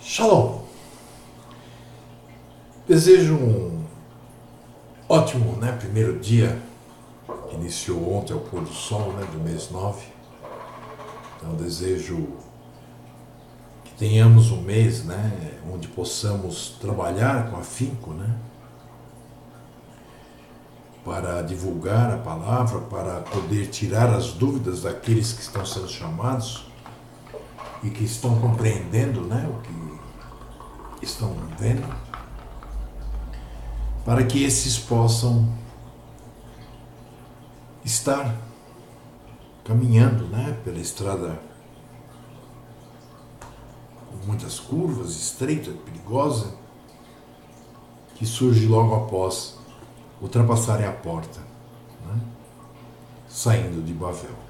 Shalom! Desejo um ótimo, primeiro dia, que iniciou ontem ao pôr do sol, do mês 9. Então desejo que tenhamos um mês, onde possamos trabalhar com afinco, para divulgar a palavra, para poder tirar as dúvidas daqueles que estão sendo chamados e que estão compreendendo, o que estão vendo, para que esses possam estar caminhando, pela estrada com muitas curvas, estreita, perigosa, que surge logo após ultrapassarem a porta, saindo de Babel.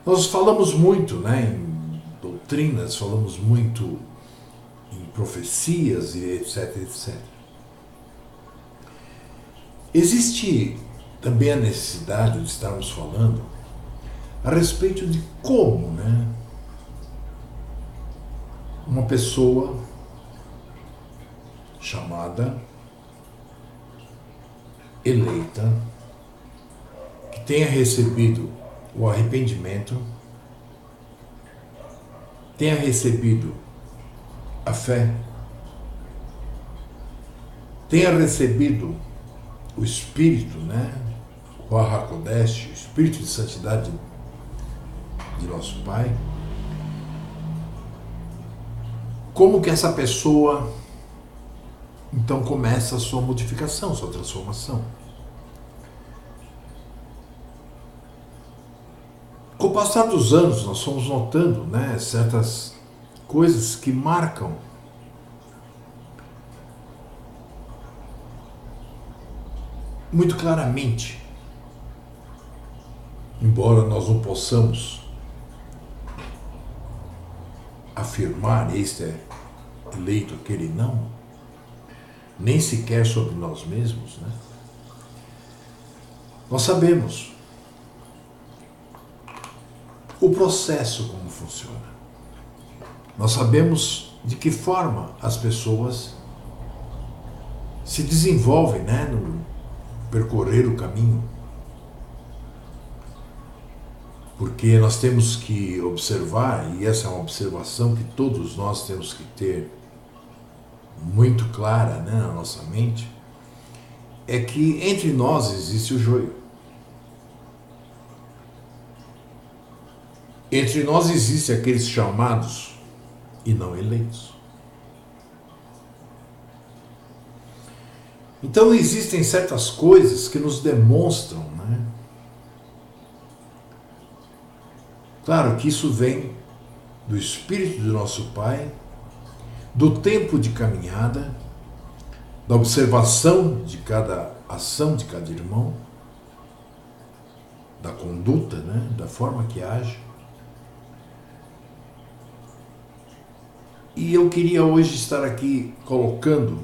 Nós falamos muito, em doutrinas, falamos muito em profecias e etc, etc. Existe também a necessidade de estarmos falando a respeito de como, uma pessoa chamada, eleita, que tenha recebido o arrependimento, tenha recebido a fé, tenha recebido o Espírito, o Arrakodesh, o Espírito de Santidade de nosso Pai, como que essa pessoa então começa a sua modificação, sua transformação. Com o passar dos anos, nós fomos notando, certas coisas que marcam muito claramente, embora nós não possamos afirmar este é eleito, aquele não, nem sequer sobre nós mesmos, nós sabemos o processo como funciona. Nós sabemos de que forma as pessoas se desenvolvem, no percorrer o caminho. Porque nós temos que observar, e essa é uma observação que todos nós temos que ter muito clara, na nossa mente, é que entre nós existe o joio. Entre nós existem aqueles chamados e não eleitos. Então existem certas coisas que nos demonstram, Claro que isso vem do Espírito do nosso Pai, do tempo de caminhada, da observação de cada ação de cada irmão, da conduta, da forma que age. E eu queria hoje estar aqui colocando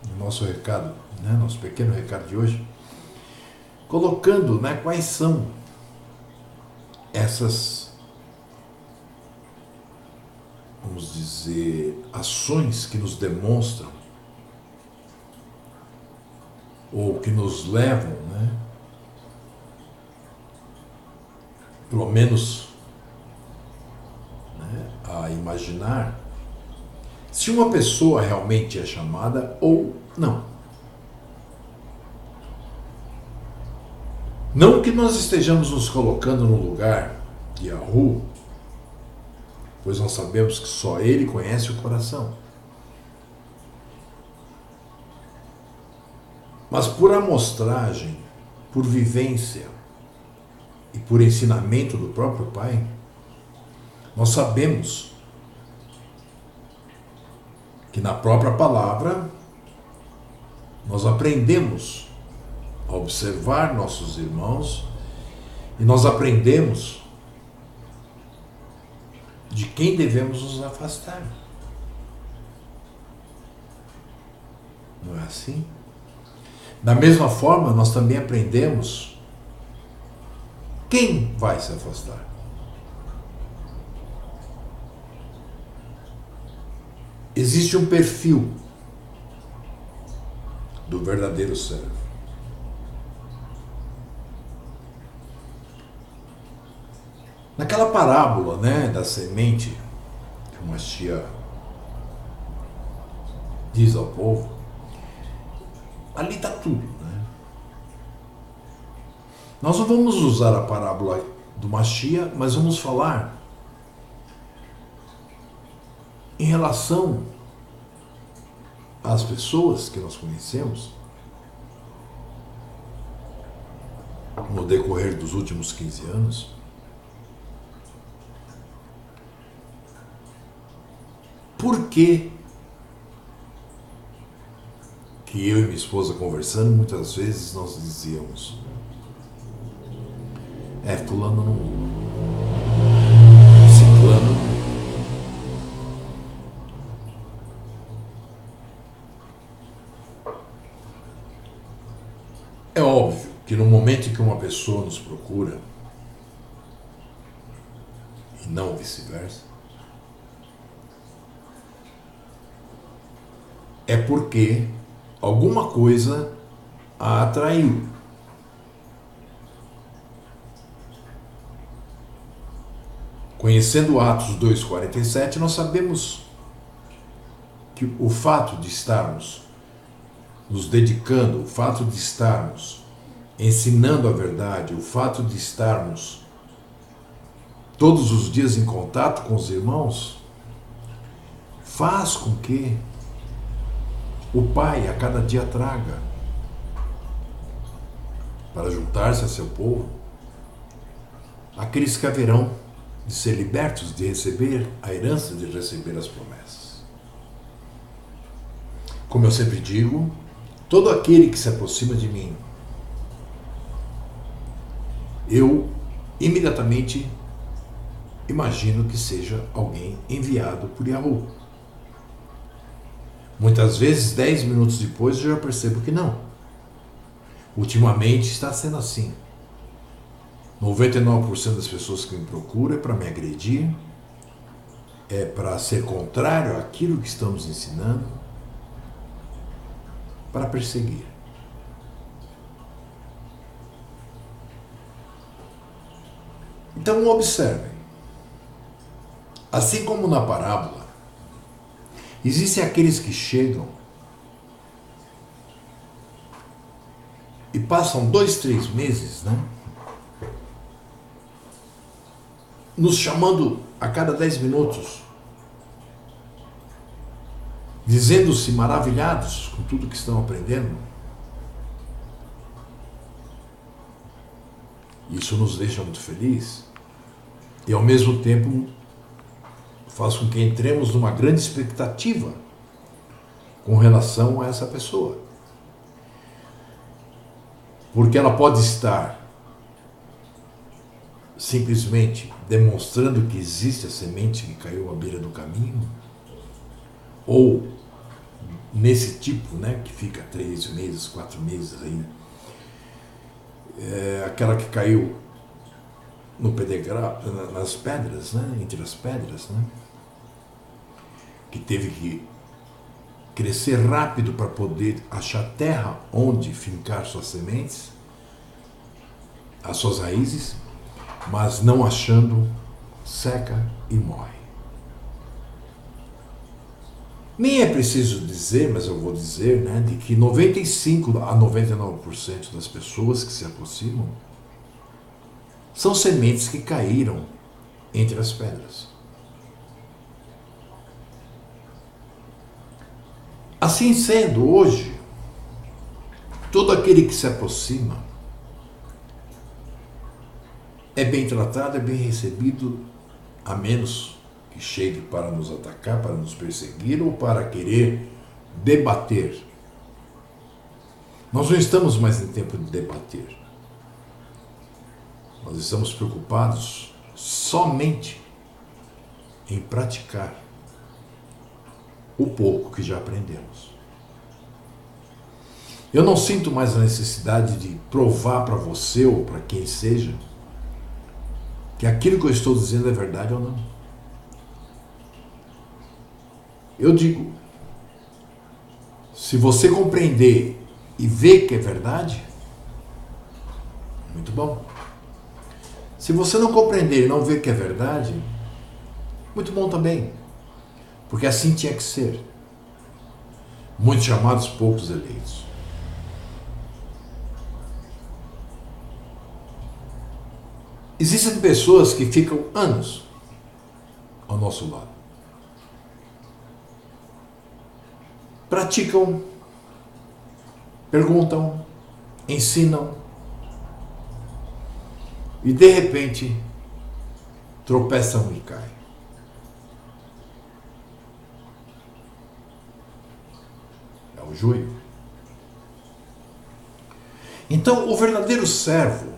no nosso recado, nosso pequeno recado de hoje, colocando, quais são essas, vamos dizer, ações que nos demonstram ou que nos levam, pelo menos a imaginar se uma pessoa realmente é chamada ou não. Não que nós estejamos nos colocando no lugar de Yahu, pois nós sabemos que só Ele conhece o coração. Mas por amostragem, por vivência e por ensinamento do próprio Pai, nós sabemos que na própria palavra nós aprendemos a observar nossos irmãos e nós aprendemos de quem devemos nos afastar. Não é assim? Da mesma forma, nós também aprendemos quem vai se afastar. existe um perfil do verdadeiro servo. Naquela parábola, né, da semente, que o Mashiach diz ao povo, ali está tudo, né? Nós não vamos usar a parábola do Mashiach, mas vamos falar em relação às pessoas que nós conhecemos no decorrer dos últimos 15 anos. Por que eu e minha esposa conversando, muitas vezes nós dizíamos: fulano não, ciclano não. É óbvio que no momento em que uma pessoa nos procura, e não vice-versa, é porque alguma coisa a atraiu. Conhecendo Atos 2,47, nós sabemos que o fato de estarmos nos dedicando, o fato de estarmos ensinando a verdade, o fato de estarmos todos os dias em contato com os irmãos, faz com que o Pai a cada dia traga para juntar-se a seu povo aqueles que haverão de ser libertos, de receber a herança, de receber as promessas. Como eu sempre digo, todo aquele que se aproxima de mim, eu imediatamente imagino que seja alguém enviado por Yahweh. Muitas vezes, 10 minutos depois, eu já percebo que não. Ultimamente está sendo assim. 99% das pessoas que me procuram é para me agredir, é para ser contrário àquilo que estamos ensinando, para perseguir. Então observem, assim como na parábola, existem aqueles que chegam e passam 2, 3 meses, né, nos chamando a cada 10 minutos, dizendo-se maravilhados com tudo que estão aprendendo. Isso nos deixa muito felizes e ao mesmo tempo faz com que entremos numa grande expectativa com relação a essa pessoa. Porque ela pode estar simplesmente demonstrando que existe a semente que caiu à beira do caminho, ou nesse tipo, né, que fica 3 meses, 4 meses aí, aquela que caiu no pedregulho, nas pedras, né, entre as pedras, né, que teve que crescer rápido para poder achar terra onde fincar suas sementes, as suas raízes, mas não achando, seca e morre. Nem é preciso dizer, mas eu vou dizer, né, de que 95 a 99% das pessoas que se aproximam são sementes que caíram entre as pedras. Assim sendo, hoje, todo aquele que se aproxima é bem tratado, é bem recebido, a menos que chegue para nos atacar, para nos perseguir ou para querer debater. Nós não estamos mais em tempo de debater. Nós estamos preocupados somente em praticar o pouco que já aprendemos. Eu não sinto mais a necessidade de provar para você ou para quem seja que aquilo que eu estou dizendo é verdade ou não. Eu digo, se você compreender e ver que é verdade, muito bom. Se você não compreender e não ver que é verdade, muito bom também. Porque assim tinha que ser. Muitos chamados, poucos eleitos. Existem pessoas que ficam anos ao nosso lado. Praticam, perguntam, ensinam e de repente tropeçam e caem. É o joio. Então, o verdadeiro servo,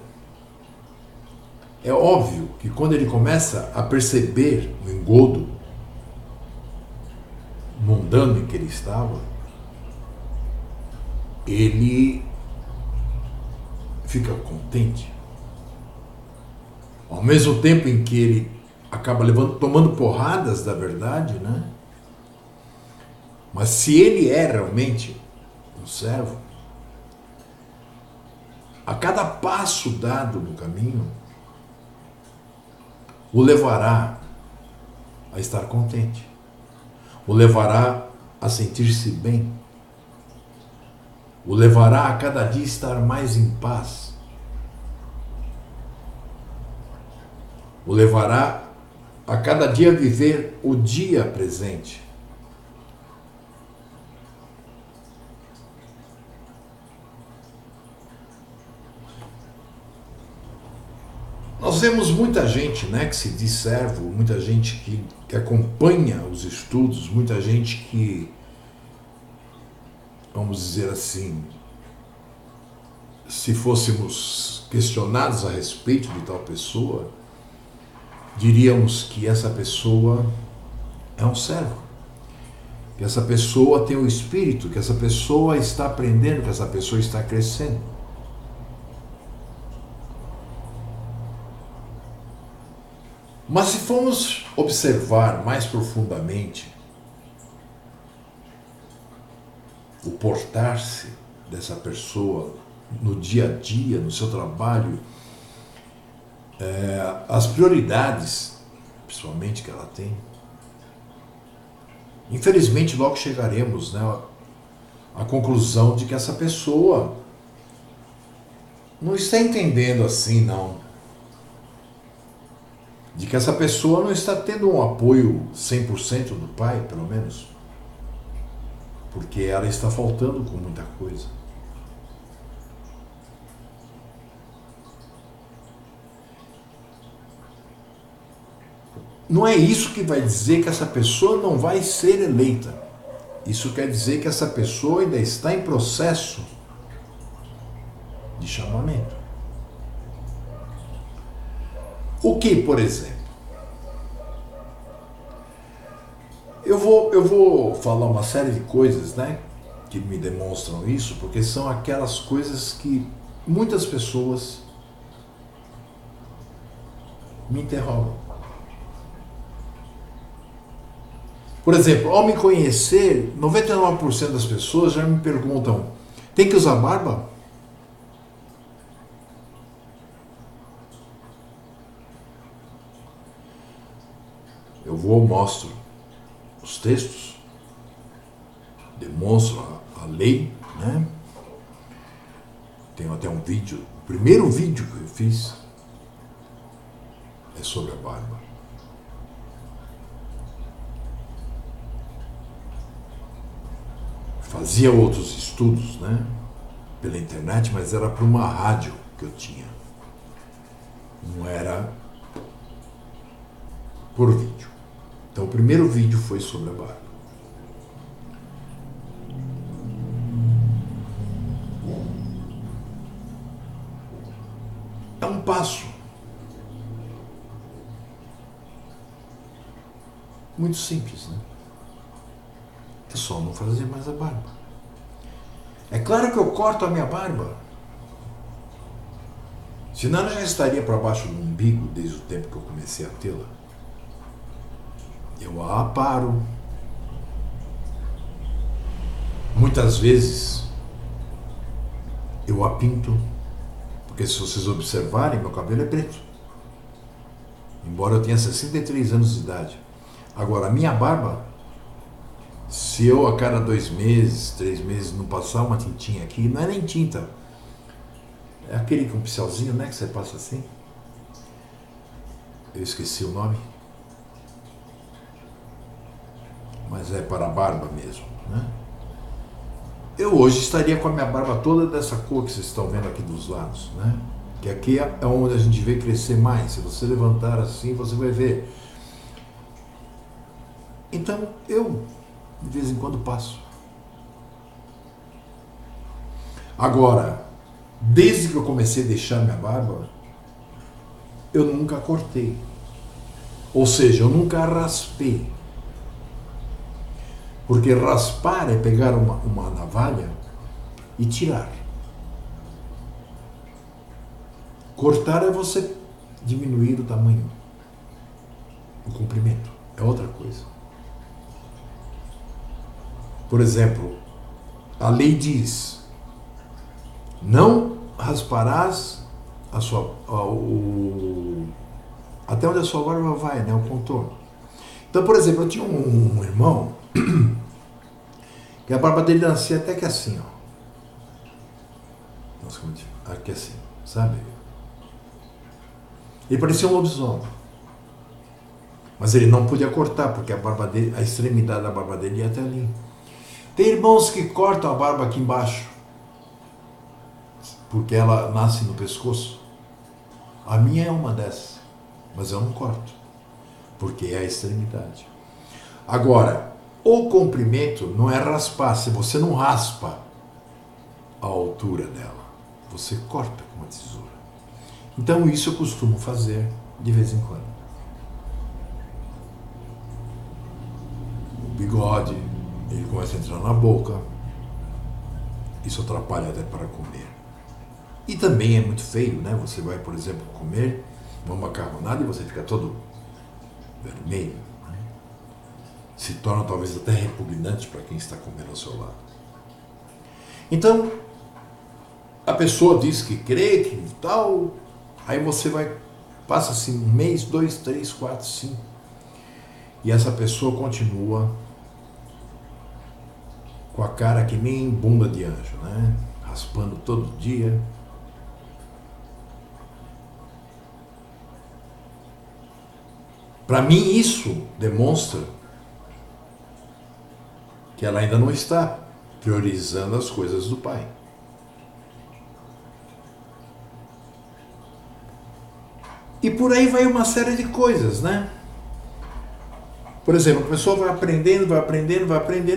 é óbvio que quando ele começa a perceber o engodo mundano em que ele estava, ele fica contente. Ao mesmo tempo em que ele acaba tomando porradas da verdade, né? Mas se ele é realmente um servo, a cada passo dado no caminho, o levará a estar contente, o levará a sentir-se bem, o levará a cada dia estar mais em paz, o levará a cada dia viver o dia presente. Nós vemos muita gente, né, que se diz servo, muita gente que acompanha os estudos, muita gente que, vamos dizer assim, se fôssemos questionados a respeito de tal pessoa, diríamos que essa pessoa é um servo, que essa pessoa tem o espírito, que essa pessoa está aprendendo, que essa pessoa está crescendo. Mas se formos observar mais profundamente o portar-se dessa pessoa no dia a dia, no seu trabalho, as prioridades, principalmente, que ela tem, infelizmente logo chegaremos, né, à conclusão de que essa pessoa não está entendendo assim, não. De que essa pessoa não está tendo um apoio 100% do pai, pelo menos. Porque ela está faltando com muita coisa. Não é isso que vai dizer que essa pessoa não vai ser eleita. Isso quer dizer que essa pessoa ainda está em processo de chamamento. O que, por exemplo? Eu vou falar uma série de coisas, né, que me demonstram isso, porque são aquelas coisas que muitas pessoas me interrogam. Por exemplo, ao me conhecer, 99% das pessoas já me perguntam: tem que usar barba? Eu mostro os textos, demonstro a lei, né? Tenho até um vídeo, o primeiro vídeo que eu fiz é sobre a barba. Fazia outros estudos, né, pela internet, mas era para uma rádio que eu tinha. Não era por vídeo. Então o primeiro vídeo foi sobre a barba. É um passo muito simples, né? É só não fazer mais a barba. É claro que eu corto a minha barba. Senão eu já estaria para baixo do umbigo desde o tempo que eu comecei a tê-la. Eu a aparo, muitas vezes eu a pinto, porque se vocês observarem, meu cabelo é preto. Embora eu tenha 63 anos de idade. Agora, a minha barba, se eu a cada 2 meses, 3 meses não passar uma tintinha aqui, não é nem tinta. É aquele com pincelzinho, né, que você passa assim. Eu esqueci o nome. Mas é para a barba mesmo, né? Eu hoje estaria com a minha barba toda dessa cor que vocês estão vendo aqui dos lados, né? Que aqui é onde a gente vê crescer mais. Se você levantar assim, você vai ver. Então, eu, de vez em quando, passo. Agora, desde que eu comecei a deixar minha barba, eu nunca cortei. Ou seja, eu nunca raspei. Porque raspar é pegar uma navalha e tirar. Cortar é você diminuir o tamanho, o comprimento. É outra coisa. Por exemplo, a lei diz: não rasparás até onde a sua barba vai, né, o contorno. Então, por exemplo, eu tinha um irmão que a barba dele nascia até que assim, ó. Nossa, aqui assim, sabe? Ele parecia um lobisomem. Mas ele não podia cortar, porque a barba dele, a extremidade da barba dele ia até ali. Tem irmãos que cortam a barba aqui embaixo, porque ela nasce no pescoço. A minha é uma dessas, mas eu não corto, porque é a extremidade. Agora, o comprimento não é raspar. Se você não raspa a altura dela, você corta com uma tesoura. Então isso eu costumo fazer de vez em quando. O bigode, ele começa a entrar na boca. Isso atrapalha até para comer. E também é muito feio, né? Você vai, por exemplo, comer uma macarronada e você fica todo vermelho. Né? Se torna talvez até repugnante para quem está comendo ao seu lado. Então, a pessoa diz que crê, que tal, aí você passa assim 1 mês, 2, 3, 4, 5, e essa pessoa continua com a cara que nem bunda de anjo, né? Raspando todo dia. Para mim isso demonstra que ela ainda não está priorizando as coisas do Pai. E por aí vai uma série de coisas, né? Por exemplo, a pessoa vai aprendendo,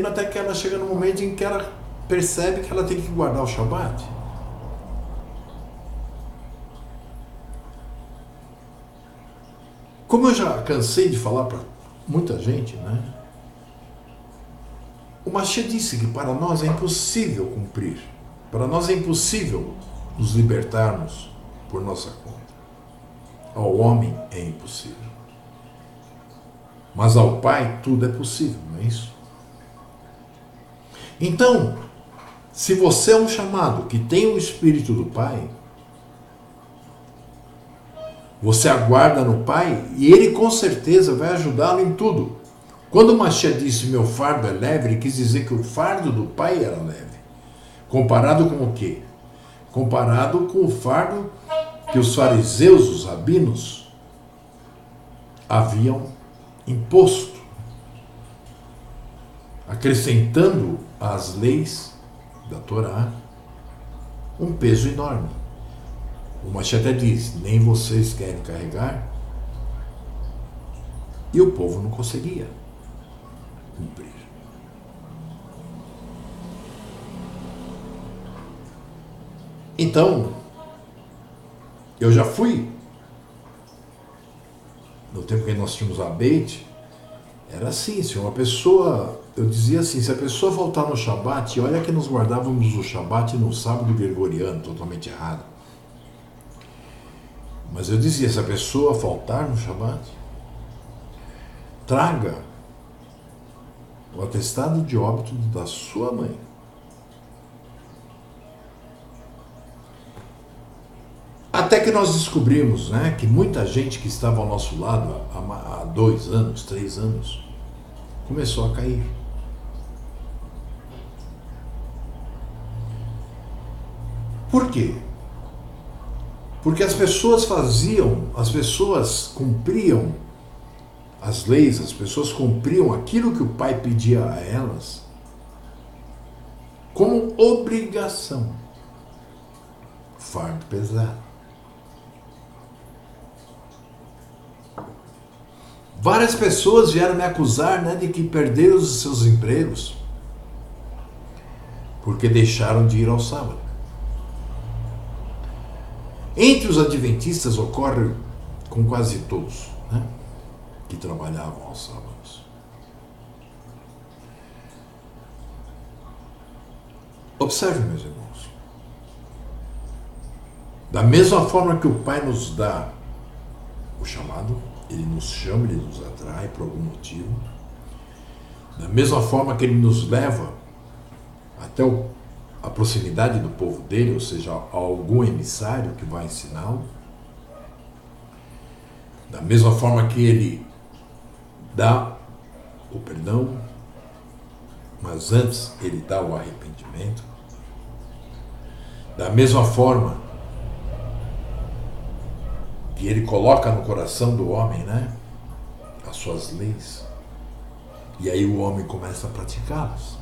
até que ela chega no momento em que ela percebe que ela tem que guardar o Shabat. Como eu já cansei de falar para muita gente, né? O Mashiach disse que para nós é impossível cumprir. Para nós é impossível nos libertarmos por nossa conta. Ao homem é impossível. Mas ao Pai tudo é possível, não é isso? Então, se você é um chamado que tem o Espírito do Pai, você aguarda no Pai e Ele com certeza vai ajudá-lo em tudo. Quando o Mashiach disse meu fardo é leve, ele quis dizer que o fardo do Pai era leve. Comparado com o quê? Comparado com o fardo que os fariseus, os rabinos, haviam imposto, acrescentando às leis da Torá um peso enorme. O Mashiach até diz, nem vocês querem carregar, e o povo não conseguia cumprir. Então, eu já fui, no tempo que nós tínhamos a Beit, era assim, se uma pessoa, eu dizia assim, se a pessoa faltar no Shabat, olha que nós guardávamos o Shabat no sábado gregoriano, totalmente errado. Mas eu dizia, se a pessoa faltar no Shabat, traga o atestado de óbito da sua mãe que nós descobrimos, né, que muita gente que estava ao nosso lado há 2 anos, 3 anos, começou a cair. Por quê? Porque as pessoas cumpriam as leis, as pessoas cumpriam aquilo que o pai pedia a elas como obrigação. Fardo pesado. Várias pessoas vieram me acusar, né, de que perderam os seus empregos porque deixaram de ir ao sábado. Entre os adventistas ocorre com quase todos, né, que trabalhavam aos sábados. Observe, meus irmãos. Da mesma forma que o Pai nos dá o chamado, Ele nos chama, Ele nos atrai por algum motivo. Da mesma forma que Ele nos leva até a proximidade do povo dele, ou seja, a algum emissário que vai ensiná-lo. Da mesma forma que Ele dá o perdão, mas antes Ele dá o arrependimento. Da mesma forma que Ele coloca no coração do homem, né, as suas leis, e aí o homem começa a praticá-las.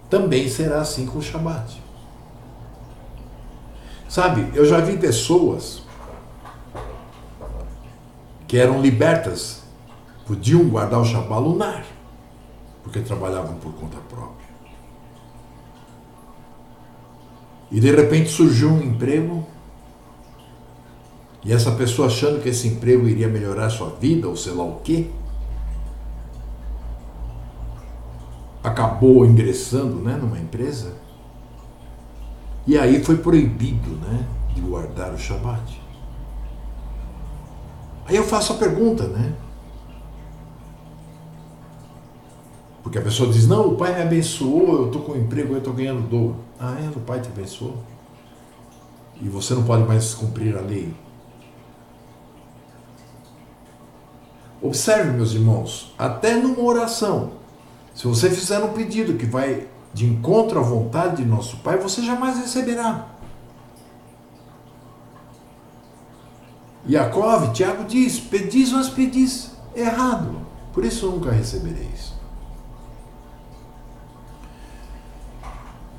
Também será assim com o Shabat. Sabe, eu já vi pessoas que eram libertas, podiam guardar o Shabat lunar, porque trabalhavam por conta própria. E de repente surgiu um emprego, e essa pessoa achando que esse emprego iria melhorar sua vida, ou sei lá o quê, acabou ingressando, né, numa empresa, e aí foi proibido, né, de guardar o Shabat. Aí eu faço a pergunta, né? Porque a pessoa diz, não, o pai me abençoou, eu estou com um emprego, eu estou ganhando dobro. Ah, é? O pai te abençoou? E você não pode mais cumprir a lei? Observe, meus irmãos, até numa oração, se você fizer um pedido que vai de encontro à vontade de nosso Pai, você jamais receberá. Yaakov, Tiago diz, pedis, mas pedis errado, por isso nunca recebereis.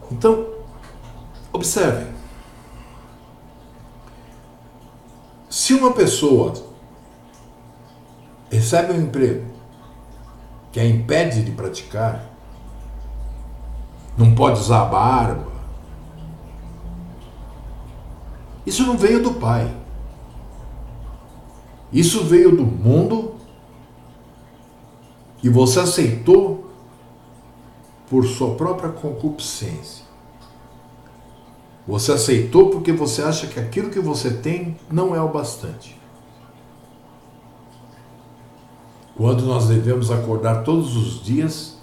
Então, observem, se uma pessoa recebe um emprego que a impede de praticar, não pode usar a barba, isso não veio do pai. Isso veio do mundo e você aceitou por sua própria concupiscência. Você aceitou porque você acha que aquilo que você tem não é o bastante. Quando nós devemos acordar todos os dias,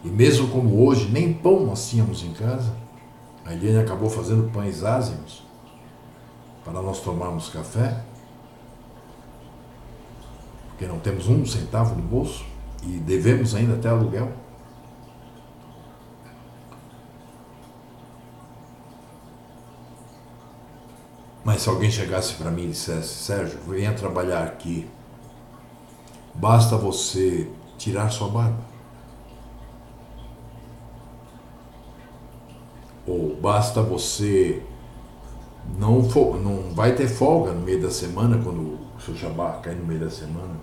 e mesmo como hoje, nem pão nós tínhamos em casa, a Eliane acabou fazendo pães ázimos para nós tomarmos café, porque não temos 1 centavo no bolso e devemos ainda até aluguel. Mas se alguém chegasse para mim e dissesse, Sérgio, venha trabalhar aqui, basta você tirar sua barba. Ou basta você não vai ter folga no meio da semana, quando o seu Shabat cai no meio da semana.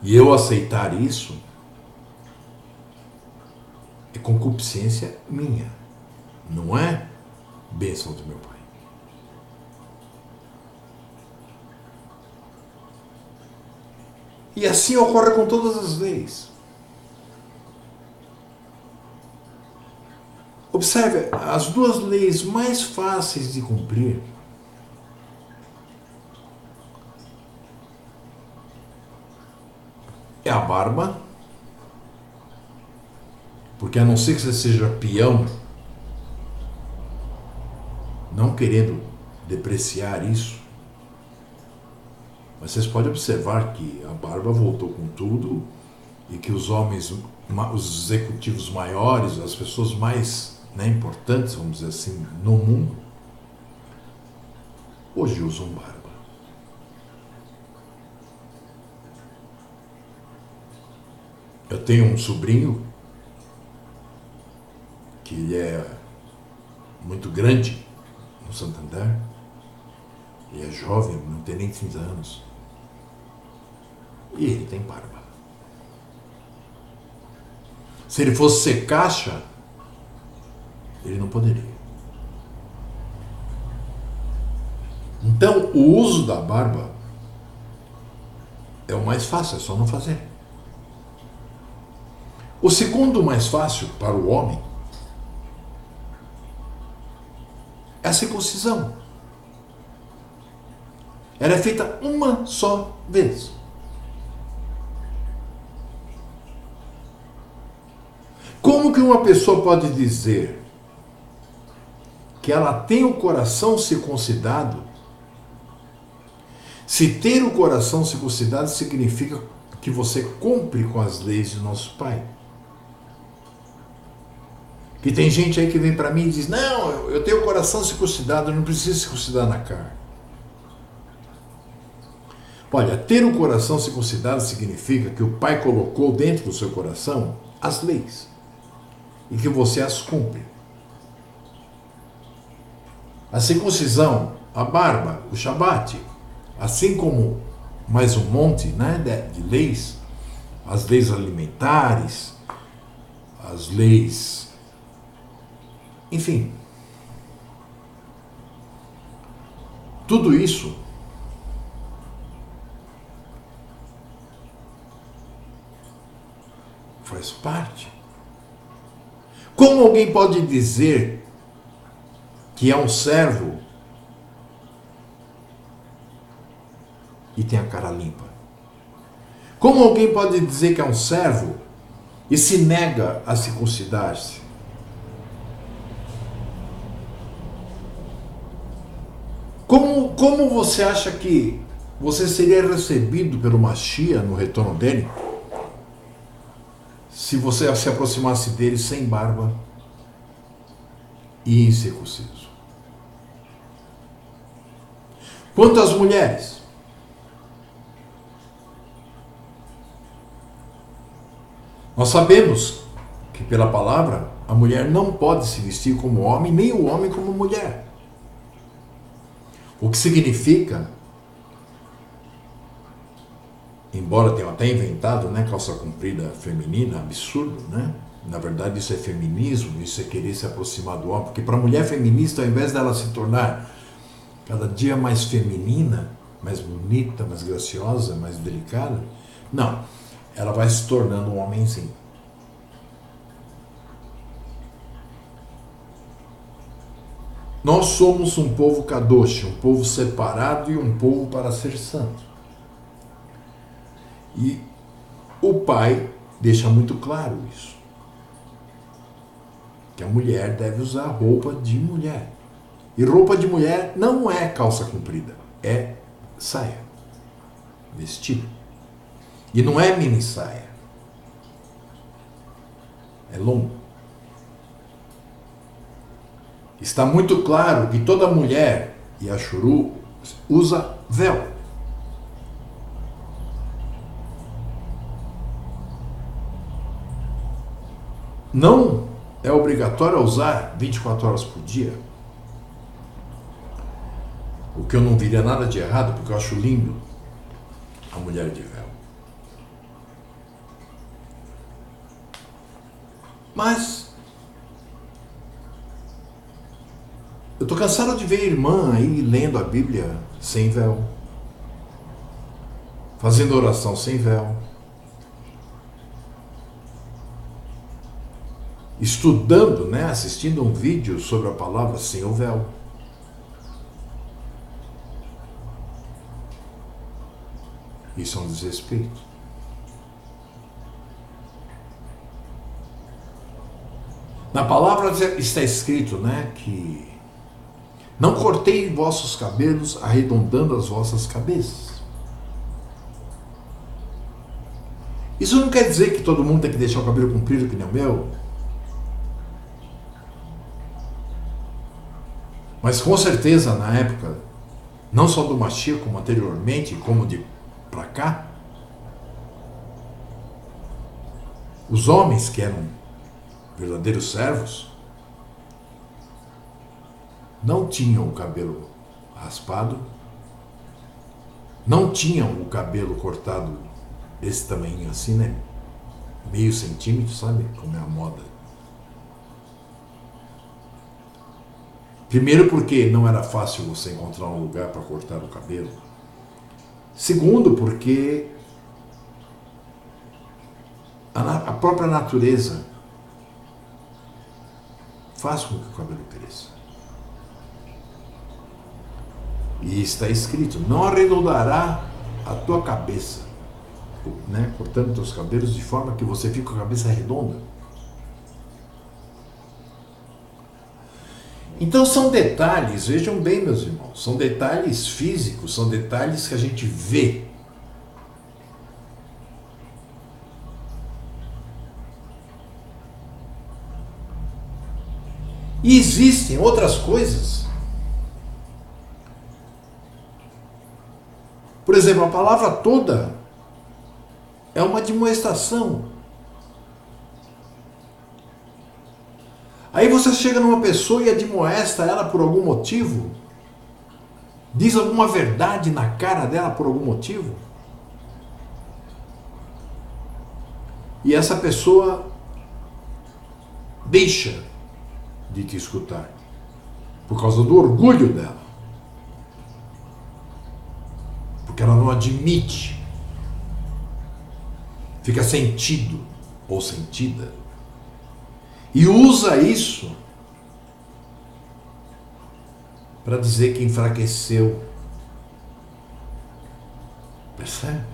E eu aceitar isso é concupiscência minha, não é bênção do meu Pai. E assim ocorre com todas as leis. Observe, as 2 leis mais fáceis de cumprir é a barba, porque a não ser que você seja peão não querendo depreciar isso, mas vocês podem observar que a barba voltou com tudo e que os homens, os executivos maiores, as pessoas mais, né, importantes, vamos dizer assim, no mundo, hoje usam barba. Eu tenho um sobrinho que ele é muito grande no Santander. Ele é jovem, não tem nem 30 anos. E ele tem barba. Se ele fosse ser caixa, ele não poderia. Então, o uso da barba é o mais fácil, é só não fazer. O segundo mais fácil para o homem é a circuncisão. Ela é feita uma só vez. Como que uma pessoa pode dizer que ela tem o coração circuncidado, se ter o coração circuncidado significa que você cumpre com as leis de nosso Pai? Que tem gente aí que vem para mim e diz, não, eu tenho o coração circuncidado, eu não preciso circuncidar na carne. Olha, ter o coração circuncidado significa que o Pai colocou dentro do seu coração as leis e que você as cumpre. A circuncisão, a barba, o Shabat, assim como mais um monte, né, de leis, as leis alimentares, as leis, enfim, tudo isso faz parte. Como alguém pode dizer que é um servo e tem a cara limpa? Como alguém pode dizer que é um servo e se nega a circuncidar-se? Como você acha que você seria recebido pelo Mashiach no retorno dele se você se aproximasse dele sem barba e incircunciso? Quanto às mulheres, nós sabemos que pela palavra a mulher não pode se vestir como homem, nem o homem como mulher. O que significa, embora tenham até inventado, né, calça comprida feminina, absurdo, né? Na verdade isso é feminismo, isso é querer se aproximar do homem, porque para a mulher feminista, ao invés dela se tornar cada dia mais feminina, mais bonita, mais graciosa, mais delicada, não, ela vai se tornando um homenzinho. Nós somos um povo kadosh, um povo separado e um povo para ser santo. E o Pai deixa muito claro isso. Que a mulher deve usar roupa de mulher. E roupa de mulher não é calça comprida, é saia, vestido. E não é mini saia, é longo. Está muito claro que toda mulher, e a Shuru, usa véu. Não é obrigatório usar 24 horas por dia. O que eu não viria nada de errado, porque eu acho lindo a mulher de véu. Mas eu estou cansado de ver irmã aí lendo a Bíblia sem véu, fazendo oração sem véu, estudando, né, assistindo um vídeo sobre a palavra sem o véu. Isso é um desrespeito. Na palavra está escrito, né, que Não cortei vossos cabelos, arredondando as vossas cabeças. Isso não quer dizer que todo mundo tem que deixar o cabelo comprido que nem o meu. Mas com certeza na época, não só do Mashiach, como anteriormente, como de pra cá, os homens que eram verdadeiros servos não tinham o cabelo raspado, não tinham o cabelo cortado desse tamanho assim, né? Meio centímetro, sabe? Como é a moda. Primeiro porque não era fácil você encontrar um lugar para cortar o cabelo. Segundo porque a própria natureza faz com que o cabelo cresça. E está escrito, não arredondará a tua cabeça, né? Cortando teus cabelos de forma que você fique com a cabeça redonda. Então são detalhes, vejam bem, meus irmãos, são detalhes físicos, são detalhes que a gente vê. E existem outras coisas. Por exemplo, a palavra toda é uma admoestação. Aí você chega numa pessoa e admoesta ela por algum motivo, diz alguma verdade na cara dela por algum motivo, e essa pessoa deixa de te escutar por causa do orgulho dela, porque ela não admite, fica sentido ou sentida e usa isso para dizer que enfraqueceu. Percebe?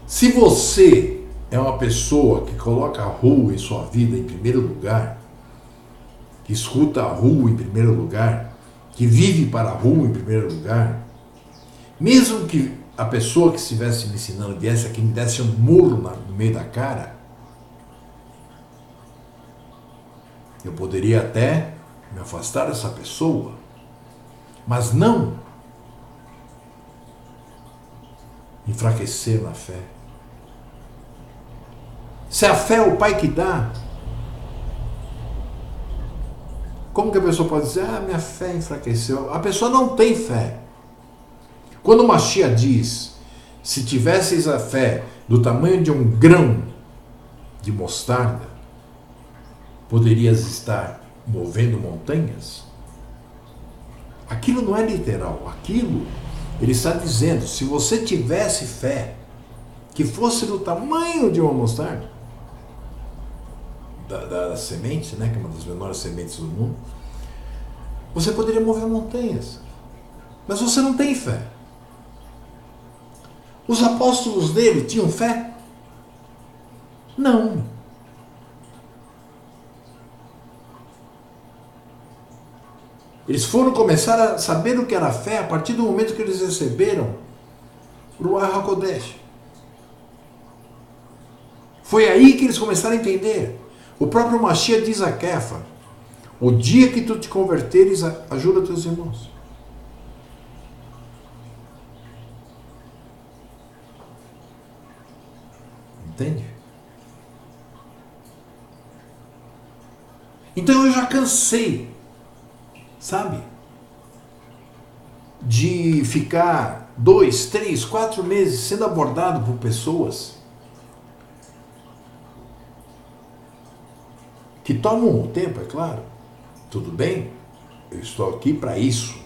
Se você é uma pessoa que coloca a rua em sua vida em primeiro lugar, que escuta a rua em primeiro lugar, que vive para a rua em primeiro lugar, mesmo que a pessoa que estivesse me ensinando viesse aqui e me desse um murro no meio da cara, eu poderia até me afastar dessa pessoa, mas não enfraquecer na fé. Se a fé é o Pai que dá, como que a pessoa pode dizer, minha fé enfraqueceu? A pessoa não tem fé. Quando o Mashiach diz, se tivesseis a fé do tamanho de um grão de mostarda, poderias estar movendo montanhas? Aquilo não é literal. Aquilo, ele está dizendo, se você tivesse fé, que fosse do tamanho de uma mostarda, da semente, né, que é uma das menores sementes do mundo, você poderia mover montanhas. Mas você não tem fé. Os apóstolos dele tinham fé? Não. Eles foram começar a saber o que era fé a partir do momento que eles receberam o Ruach HaKodesh. Foi aí que eles começaram a entender. O próprio Mashiach diz a Kefa, o dia que tu te converteres, ajuda teus irmãos. Entende? Então eu já cansei, sabe, de ficar 2, 3, 4 meses sendo abordado por pessoas que tomam o tempo, é claro. Tudo bem, eu estou aqui para isso,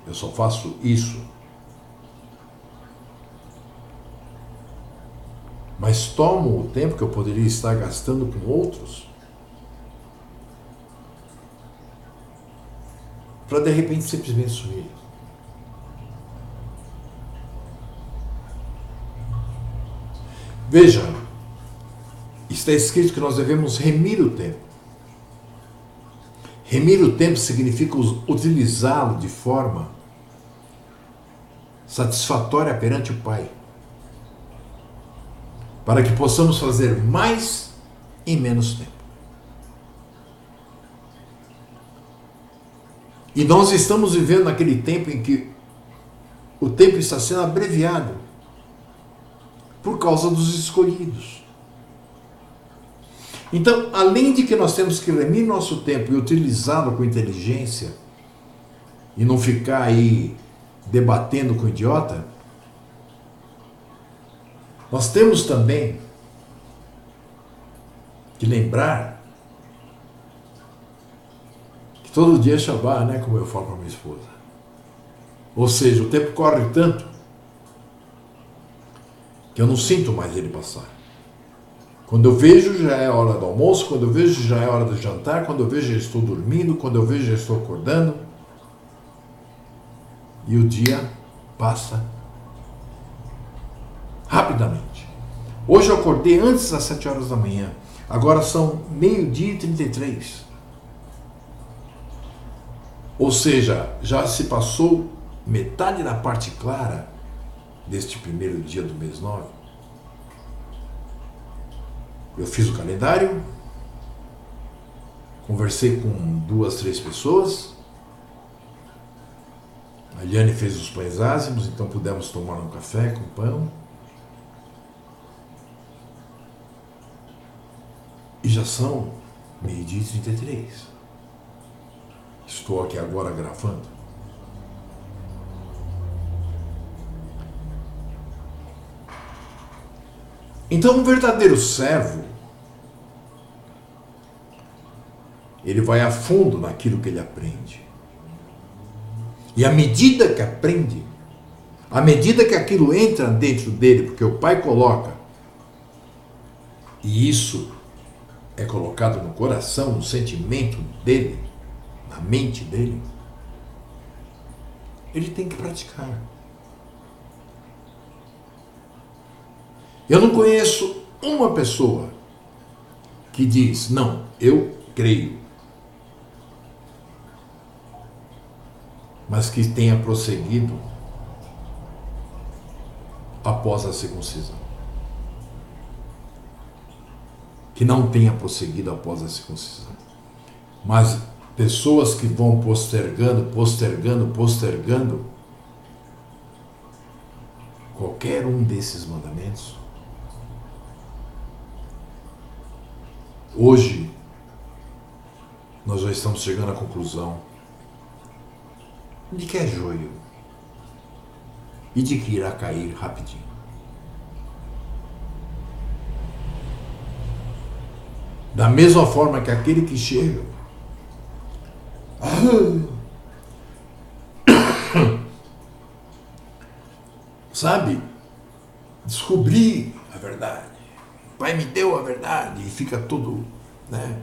eu só faço isso. Mas tomam o tempo que eu poderia estar gastando com outros para de repente simplesmente sumir. Veja, está escrito que nós devemos remir o tempo. Remir o tempo significa utilizá-lo de forma satisfatória perante o Pai, para que possamos fazer mais em menos tempo. E nós estamos vivendo naquele tempo em que o tempo está sendo abreviado por causa dos escolhidos. Então, além de que nós temos que remir nosso tempo e utilizá-lo com inteligência e não ficar aí debatendo com o idiota, nós temos também que lembrar que todo dia é Shabbat, né? Como eu falo para minha esposa. Ou seja, o tempo corre tanto que eu não sinto mais ele passar. Quando eu vejo, já é hora do almoço, quando eu vejo, já é hora do jantar, quando eu vejo, já estou dormindo, quando eu vejo, já estou acordando. E o dia passa rapidamente. Hoje eu acordei antes das 7 horas da manhã. Agora são 12h33. Ou seja, já se passou metade da parte clara deste primeiro dia do mês 9. Eu fiz o calendário, conversei com 2, 3 pessoas. A Eliane fez os pães ázimos, então pudemos tomar um café com pão. E já são 12h33. Estou aqui agora gravando. Então, um verdadeiro servo, ele vai a fundo naquilo que ele aprende. E à medida que aprende, à medida que aquilo entra dentro dele, porque o Pai coloca, e isso é colocado no coração, no sentimento dele, na mente dele, ele tem que praticar. Eu não conheço uma pessoa que diz, não, eu creio, mas que tenha prosseguido após a circuncisão. Que não tenha prosseguido após a circuncisão. Mas pessoas que vão postergando qualquer um desses mandamentos, hoje nós já estamos chegando à conclusão de que é joio e de que irá cair rapidinho. Da mesma forma que aquele que chega sabe, descobri a verdade, o Pai me deu a verdade, e fica tudo, né?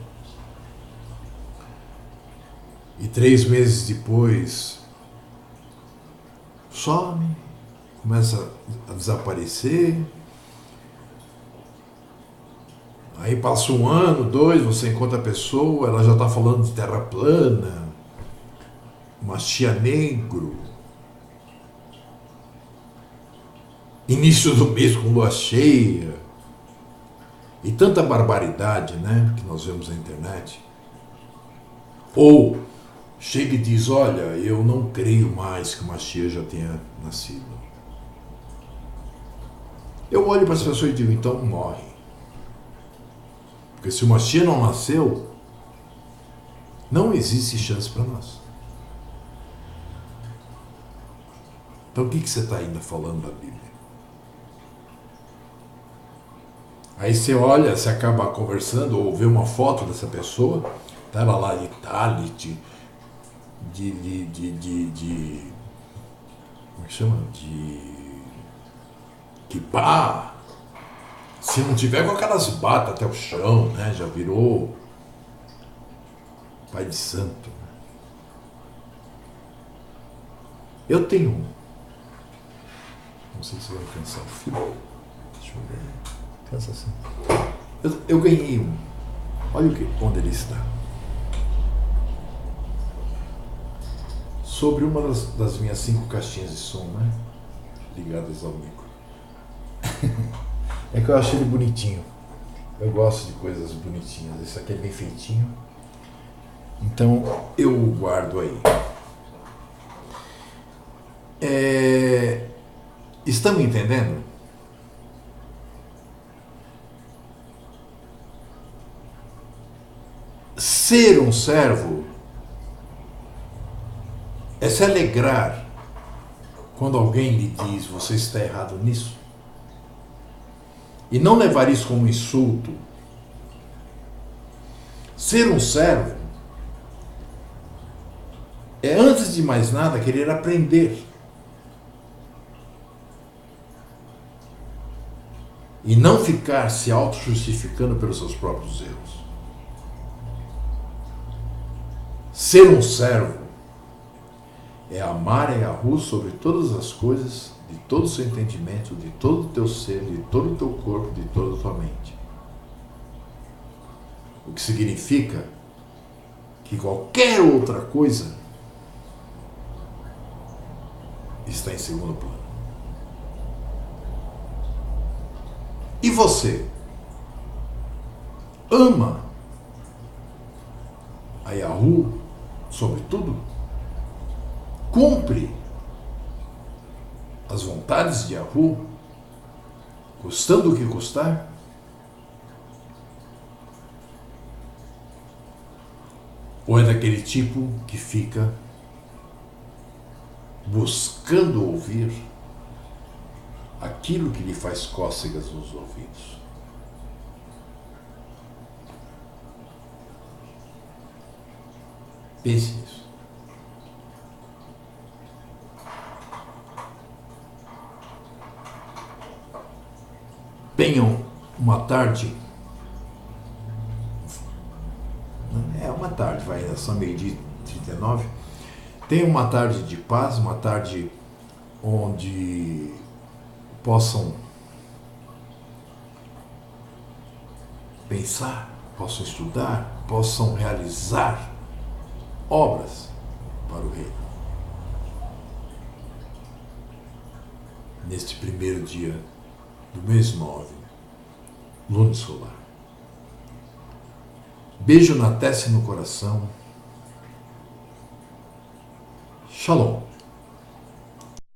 E 3 meses depois some, começa a desaparecer. Aí passa 1 ano, 2, você encontra a pessoa, ela já está falando de terra plana, Machia negro, início do mês com lua cheia, e tanta barbaridade, né, que nós vemos na internet. Ou chega e diz, olha, eu não creio mais que o Machia já tenha nascido. Eu olho para as pessoas e digo, então morre. Porque se o Machia não nasceu, não existe chance para nós. Então o que você está ainda falando da Bíblia? Aí você olha, você acaba conversando ou vê uma foto dessa pessoa, tá ela lá de talit, como é que chama? De kippah. Se não tiver com aquelas batas até o chão, né? Já virou pai de santo. Eu tenho um. Não sei se vai alcançar o fio. Deixa eu ver. Pensa assim. Eu ganhei um. Olha onde ele está. sobre uma das minhas 5 caixinhas de som, né? Ligadas ao micro. É que eu acho ele bonitinho. Eu gosto de coisas bonitinhas. Esse aqui é bem feitinho. Então eu guardo aí. Estão me entendendo? Ser um servo é se alegrar quando alguém lhe diz você está errado nisso. E não levar isso como insulto. Ser um servo é, antes de mais nada, querer aprender. E não ficar se auto-justificando pelos seus próprios erros. Ser um servo é amar a Yahu sobre todas as coisas, de todo o seu entendimento, de todo o teu ser, de todo o teu corpo, de toda a tua mente. O que significa que qualquer outra coisa está em segundo plano. E você ama a Yahu sobre tudo? Cumpre as vontades de Yahu, custando o que custar? Ou é daquele tipo que fica buscando ouvir aquilo que lhe faz cócegas nos ouvidos? Pense nisso. Tenham uma tarde. Uma tarde, vai, são 12h39. Tenham uma tarde de paz, uma tarde onde possam pensar, possam estudar, possam realizar obras para o reino. Neste primeiro dia do mês 9, lua solar. Beijo na testa e no coração. Shalom.